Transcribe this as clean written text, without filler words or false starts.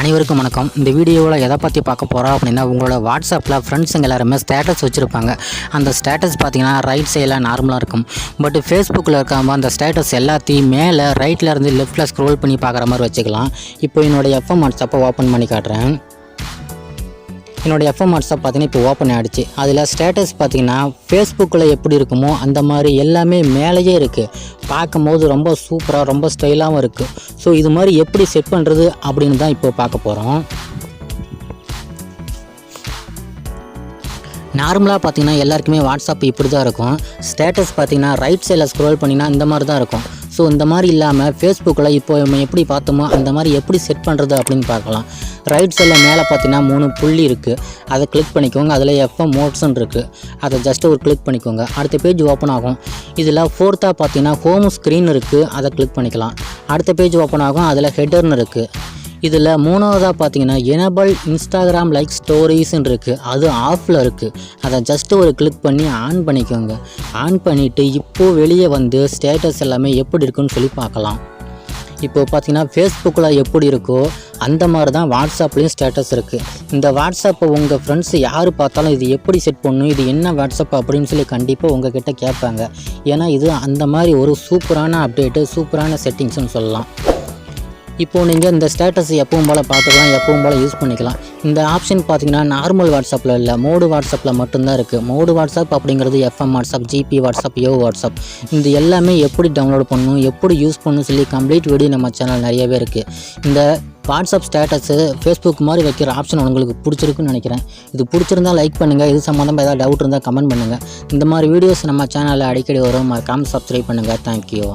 அனைவருக்கும் வணக்கம். இந்த வீடியோவில் எதை பற்றி பார்க்க போகிறோம் அப்படின்னா, உங்களோட வாட்ஸ்அப்பில் ஃப்ரெண்ட்ஸுங்க எல்லாருமே ஸ்டேட்டஸ் வச்சுருப்பாங்க. அந்த ஸ்டேட்டஸ் பார்த்தீங்கன்னா ரைட் சைடில் நார்மலாக இருக்கும். பட் ஃபேஸ்புக்கில் இருக்காமல் அந்த ஸ்டேட்டஸ் எல்லாத்தையும் மேலே ரைட்டில் இருந்து லெஃப்ட்டில் ஸ்க்ரோல் பண்ணி பார்க்குற மாதிரி வச்சுக்கலாம். இப்போ என்னோடய எஃப்எம் வாட்ஸ்அப்பை ஓப்பன் பண்ணி காட்டுறேன். என்னோடய எஃப்எம் வாட்ஸ்அப் பார்த்தீங்கன்னா இப்போ ஓப்பன் ஆகிடுச்சு. அதில் ஸ்டேட்டஸ் பார்த்தீங்கன்னா ஃபேஸ்புக்கில் எப்படி இருக்குமோ அந்த மாதிரி எல்லாமே மேலேயே இருக்குது. பார்க்கும்போது ரொம்ப சூப்பராக ரொம்ப ஸ்டைலாகவும் இருக்குது. ஸோ இது மாதிரி எப்படி செட் பண்ணுறது அப்படின்னு தான் இப்போ பார்க்க போகிறோம். நார்மலாக பார்த்தீங்கன்னா எல்லாருக்குமே வாட்ஸ்அப் இப்படி தான் இருக்கும். ஸ்டேட்டஸ் பார்த்தீங்கன்னா ரைட் சைடில் ஸ்க்ரோல் பண்ணினா இந்த மாதிரி தான் இருக்கும். ஸோ இந்த மாதிரி இல்லாமல் ஃபேஸ்புக்கில் இப்போ நம்ம எப்படி பார்த்தோமோ அந்த மாதிரி எப்படி செட் பண்ணுறது அப்படின்னு பார்க்கலாம். ரைட் சைடில் மேலே பார்த்தீங்கன்னா 3 புள்ளி இருக்குது. அதை கிளிக் பண்ணிக்கோங்க. அதில் எஃப்எம் மோட்ஸ்ன்னு இருக்குது. அதை ஜஸ்ட்டு ஒரு கிளிக் பண்ணிக்கோங்க. அடுத்த பேஜ் ஓப்பன் ஆகும். இதில் 4th பார்த்தீங்கன்னா ஹோம் ஸ்க்ரீன் இருக்குது. அதை கிளிக் பண்ணிக்கலாம். அடுத்த பேஜ் ஓப்பன் ஆகும். அதில் ஹெட்டர்னு இருக்குது. இதில் 3வது பார்த்தீங்கன்னா எனேபிள் இன்ஸ்டாகிராம் லைக் ஸ்டோரிஸ்ன்னு இருக்குது. அது ஆஃபில் இருக்குது. அதை ஜஸ்ட்டு ஒரு கிளிக் பண்ணி ஆன் பண்ணிக்கோங்க. ஆன் பண்ணிவிட்டு இப்போது வெளியே வந்து ஸ்டேட்டஸ் எல்லாமே எப்படி இருக்குன்னு சொல்லி பார்க்கலாம். இப்போது பார்த்தீங்கன்னா ஃபேஸ்புக்கில் எப்படி இருக்கோ அந்த மாதிரி தான் வாட்ஸ்அப்லேயும் ஸ்டேட்டஸ் இருக்குது. இந்த வாட்ஸ்அப்பை உங்கள் ஃப்ரெண்ட்ஸ் யார் பார்த்தாலும் இது எப்படி செட் பண்ணணும், இது என்ன வாட்ஸ்அப் அப்படின்னு சொல்லி கண்டிப்பாக உங்கள் கிட்டே கேட்பாங்க. ஏன்னா இது அந்த மாதிரி ஒரு சூப்பரான அப்டேட்டு, சூப்பரான செட்டிங்ஸ்னு சொல்லலாம். இப்போது நீங்கள் இந்த ஸ்டேட்டஸ் எப்பவும் போல் பார்த்துக்கலாம், எப்பவும் போல் யூஸ் பண்ணிக்கலாம். இந்த ஆப்ஷன் பார்த்தீங்கன்னா நார்மல் வாட்ஸ்அப்பில் இல்லை, மோடு வாட்ஸ்அப்பில் மட்டும்தான் இருக்குது. மோடு வாட்ஸ்அப் அப்படிங்கிறது எஃப்எம் வாட்ஸ்அப், ஜிபி வாட்ஸ்அப், யோ வாட்ஸ்அப். இந்த எல்லாமே எப்படி டவுன்லோட் பண்ணணும், எப்படி யூஸ் பண்ணணும் சொல்லி கம்ப்ளீட் வீடியோ நம்ம சேனல் நிறையவே இருக்குது. இந்த வாட்ஸ்அப் ஸ்டேட்டஸு ஃபேஸ்புக் மாதிரி வைக்கிற ஆப்ஷன் உங்களுக்கு பிடிச்சிருக்குன்னு நினைக்கிறேன். இது பிடிச்சிருந்தால் லைக் பண்ணுங்கள். இது சம்மந்தமாக ஏதாவது டவுட் இருந்தால் கமெண்ட் பண்ணுங்கள். இந்த மாதிரி வீடியோஸ் நம்ம சேனலில் அடிக்கடி வரும். மறக்காமல் சப்ஸ்கிரைப் பண்ணுங்கள். தேங்க்யூ.